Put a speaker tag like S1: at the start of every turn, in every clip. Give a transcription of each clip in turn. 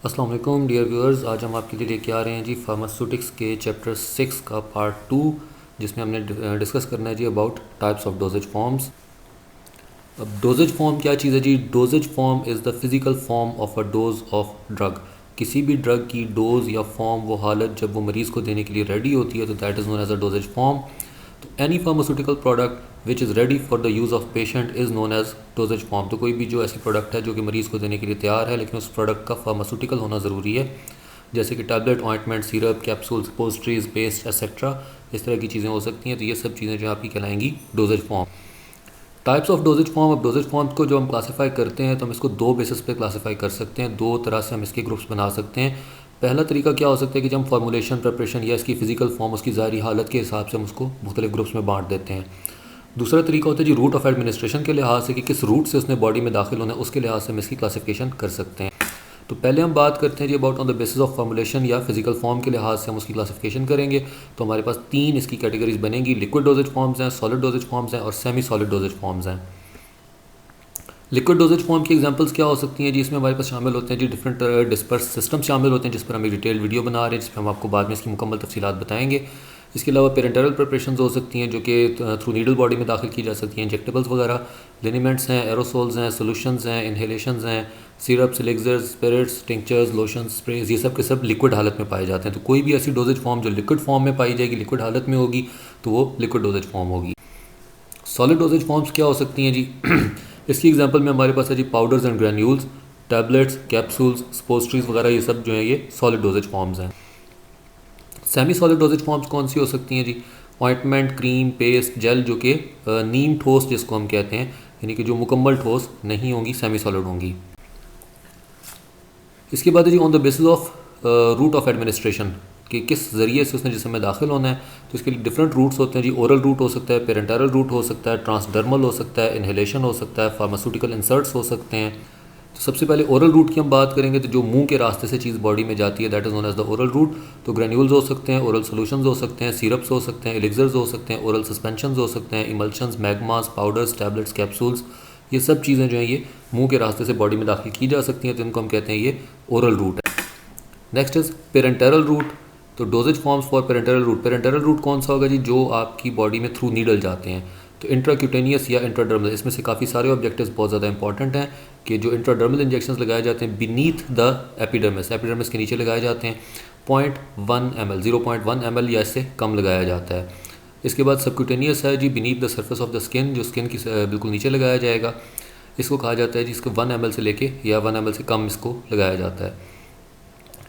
S1: अस्सलाम वालेकुम dear viewers. आज हम आपके लिए लेके आ रहे हैं जी फार्मास्यूटिक्स के चैप्टर 6 का पार्ट 2, जिसमें हमने डिस्कस करना है जी about types of dosage forms. अब डोजेज फॉर्म क्या चीज़ है जी? Dosage form is the physical form of a dose of drug. किसी भी ड्रग की डोज या फॉर्म, वो हालत जब वो मरीज़ को देने के लिए रेडी होती है, तो that is known as a dosage form. तो any pharmaceutical product which is ready for the use of patient is known as dosage form. तो कोई भी जो ऐसी प्रोडक्ट है जो कि मरीज़ को देने के लिए तैयार है, लेकिन उस प्रोडक्ट का फार्मास्यूटिकल होना ज़रूरी है, जैसे कि tablet, ointment, syrup, capsules, suppositories, paste etcetera, इस तरह की चीज़ें हो सकती हैं। तो ये सब चीज़ें जो आपकी कहलाएंगी dosage form. Types of dosage form. अब डोजेज फॉर्म को जो हम क्लासीफाई करते हैं, तो हम इसको दो बेसिस पे क्लासीफाई कर सकते हैं। दो तरह से हम इसके ग्रुप्स बना सकते हैं। पहला तरीका क्या हो सकता है कि जब हम फॉर्मुलेशन, प्रिपरेशन या इसकी फ़िज़िकल फॉर्म, उसकी ज़ाहिरी हालत के हिसाब से हम उसको मुख्तलिफ ग्रुप्स में बांट देते हैं। दूसरा तरीका होता है जी रूट ऑफ एडमिनिस्ट्रेशन के लिहाज से, कि किस रूट से उसने बॉडी में दाखिल होना है, उसके लिहाज से हम इसकी क्लासिफिकेशन कर सकते हैं। तो पहले हम बात करते हैं जी about on the basis of formulation या फिजिकल फॉर्म के लिहाज से हम उसकी क्लासिफिकेशन करेंगे। तो हमारे पास तीन इसकी कैटेगरीज बनेंगी। लिक्विड डोजेज फॉर्म्स हैं, सॉलिड डोजेज फॉर्म्स हैं और सेमी सॉलिड डोजेज फॉर्म्स हैं। लिक्विड डोजेज फॉर्म की एग्जांपल्स क्या हो सकती हैं जी? इसमें हमारे पास शामिल होते हैं जी डिफरेंट डिस्पर्स सिस्टम शामिल होते हैं, जिस पर हम एक डिटेल वीडियो बना रहे हैं, जिस पर हम आपको बाद में इसकी मुकम्मल तफसीलात बताएंगे। इसके अलावा पेरेंटरल प्रिपरेशंस हो सकती हैं, जो कि थ्रू नीडल बॉडी में दाखिल की जा सकती हैं, इंजेक्टेबल्स वगैरह, लिनिमेंट्स हैं, एरोसोल्स हैं, सोल्यूशंस हैं, इनहेलेशंस हैं, syrups, elixirs, spirits, tinctures, lotions, sprays, ये सब के सब लिक्विड हालत में पाए जाते हैं। तो कोई भी ऐसी डोजेज फॉर्म जो लिक्विड फॉर्म में पाई जाएगी, लिक्विड हालत में होगी, तो वो लिक्विड डोजेज फॉर्म होगी। सॉलिड डोजेज फॉर्म्स क्या हो सकती हैं जी? इसकी एग्जांपल में हमारे पास है जी powders and granules, tablets, capsules, suppositories वगैरह, ये सब जो है ये सॉलिड डोजेज फॉर्म्स हैं। सेमी सॉलिड डोजेज फॉर्म्स कौन सी हो सकती हैं जी? ऑइंटमेंट, क्रीम, पेस्ट, जेल, जो कि नीम ठोस जिसको हम कहते हैं, यानी कि जो मुकम्मल ठोस नहीं होंगी, सेमी सॉलिड होंगी। इसके बाद है जी on the basis of route of administration, कि किस ज़रिए से उसने जिसम में दाखिल होना है। तो इसके लिए डिफरेंट रूट्स होते हैं जी। ओरल रूट हो सकता है, पेरेंटरल रूट हो सकता है, ट्रांसडर्मल हो सकता है, इनहेलेशन हो सकता है, फार्मास्यूटिकल इंसर्ट्स हो सकते हैं। तो सबसे पहले ओरल रूट की हम बात करेंगे, तो जो मुंह के रास्ते से चीज़ बॉडी में जाती है, that is known as the oral route. तो ग्रेन्यूल्स हो सकते हैं, ओरल सोल्यूशंस हो सकते हैं, सिरप्स हो सकते हैं, एलिक्सर्स हो सकते हैं, ओरल सस्पेंशंस हो सकते हैं, इमल्शंस, मैग्मास, पाउडर्स, टैबलेट्स, कैप्सूल्स, ये सब चीज़ें जो हैं ये मुंह के रास्ते से बॉडी में दाखिल की जा सकती हैं। तो इनको हम कहते हैं ये ओरल रूट है। Next is parenteral route. तो dosage forms for parenteral route. Parenteral route कौन सा होगा जी? जो आपकी बॉडी में थ्रू नीडल जाते हैं। तो इंट्राक्यूटेनियस या इंट्राडर्मल, इसमें से काफ़ी सारे ऑब्जेक्टिव्स बहुत ज़्यादा इंपॉर्टेंट हैं, कि जो इंट्राडर्मल इंजेक्शंस लगाए जाते हैं बीनीथ द एपिडर्मिस, एपिडर्मिस के नीचे लगाए जाते हैं, 0.1 ml, 0.1 ml या इससे कम लगाया जाता है। इसके बाद सबक्यूटेनियस है जी, beneath the surface of the skin, जो स्किन की बिल्कुल नीचे लगाया जाएगा। इसको कहा जाता है जी, इसको 1 ml से लेके या 1 ml से कम इसको लगाया जाता है।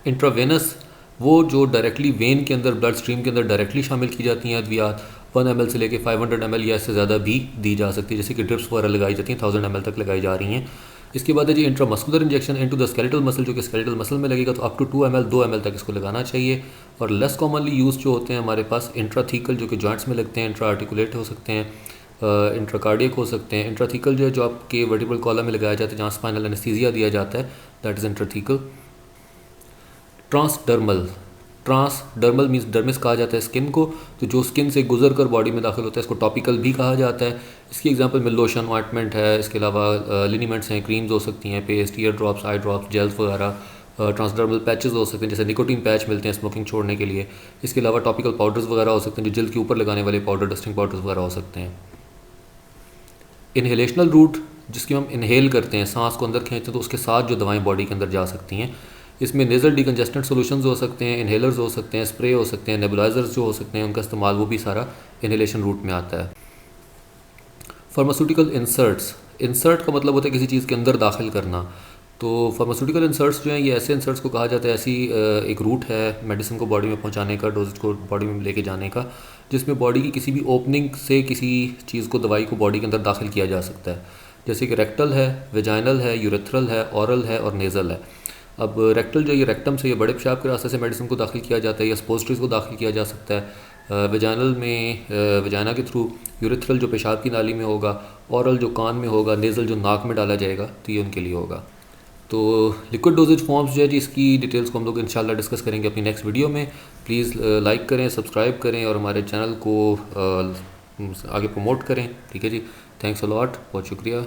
S1: इंट्रावेनस, वो जो डायरेक्टली वेन के अंदर, ब्लड स्ट्रीम के अंदर डायरेक्टली शामिल की जाती हैं अद्वियात, 1 ml से लेके 500 ml या इससे ज़्यादा भी दी जा सकती है, जैसे कि ड्रिप्स वगैरह लगाई जाती हैं, 1000 ml तक लगाई जा रही हैं। इसके बाद है जी intramuscular injection into the skeletal muscle, जो कि स्केलेटल मसल में लगेगा, तो अप टू 2 ml, 2 ml तक इसको लगाना चाहिए। और लेस कॉमनली यूज जो होते हैं हमारे पास इंट्राथीकल, जो कि जॉइंट्स में लगते हैं, इंट्रा आर्टिकुलेट हो सकते हैं, इंट्राकार्डियक हो सकते हैं। इंट्राथीकल जो है, जो आपके वर्टिब्रल कॉलम में लगाया जाता है, जहाँ स्पाइनल एनेस्थीसिया दिया जाता है, that is intrathecal. Transdermal, transdermal means dermis कहा जाता है स्किन को, तो जो स्किन से गुजर कर बॉडी में दाखिल होता है, इसको टॉपिकल भी कहा जाता है। इसकी एग्जांपल में लोशन, ऑइंटमेंट है, इसके अलावा लिनीमेंट्स हैं, क्रीम्स हो सकती हैं, paste, ear drops, eye drops, gels वगैरह। ट्रांसडर्मल पैचेस हो सकते हैं, जैसे निकोटीन पैच मिलते हैं स्मोकिंग छोड़ने के लिए। इसके अलावा टॉपिकल पाउडर्स वगैरह हो सकते हैं, जो जल्द के ऊपर लगाने वाले पाउडर, डस्टिंग पाउडर्स वगैरह हो सकते हैं। इनहेलेशनल रूट, जिसकी हम इनहेल करते हैं, सांस को अंदर खींचते हैं, तो उसके साथ जो दवाएं बॉडी के अंदर जा सकती हैं। इसमें नेज़ल डिकंजेस्टेंट सॉल्यूशंस हो सकते हैं, इनहेलर्स हो सकते हैं, स्प्रे हो सकते हैं, नेबुलाइजर्स जो हो सकते हैं, उनका इस्तेमाल, वो भी सारा इनहेलेशन रूट में आता है। फार्मास्यूटिकल इंसर्ट्स, इंसर्ट का मतलब होता है किसी चीज़ के अंदर दाखिल करना। तो फार्मास्यूटिकल इंसर्ट्स जो हैं, ये ऐसे इंसर्ट्स को कहा जाता है, ऐसी एक रूट है मेडिसिन को बॉडी में पहुंचाने का, डोजेज को बॉडी में लेके जाने का, जिसमें बॉडी की किसी भी ओपनिंग से किसी चीज़ को, दवाई को बॉडी के अंदर दाखिल किया जा सकता है। जैसे कि रेक्टल है, वेजाइनल है, यूरेथ्रल है, ऑरल है और नेज़ल है। अब रेक्टल जो ये रेक्टम से, ये बड़े पेशाब के रास्ते से मेडिसिन को दाखिल किया जाता है, या स्पोस्ट्रीज को दाखिल किया जा सकता है। वेजाइनल में वेजाइना के थ्रू, यूरेथ्रल जो पेशाब की नाली में होगा, ऑरल जो कान में होगा, नेज़ल जो नाक में डाला जाएगा, तो ये उनके लिए होगा। तो लिक्विड डोजेज फॉर्म्स जो है जी, इसकी डिटेल्स को हम लोग इंशाल्लाह डिस्कस करेंगे अपनी नेक्स्ट वीडियो में। प्लीज़ लाइक करें, सब्सक्राइब करें और हमारे चैनल को आगे प्रमोट करें। ठीक है जी, थैंक्स अ लॉट, बहुत शुक्रिया।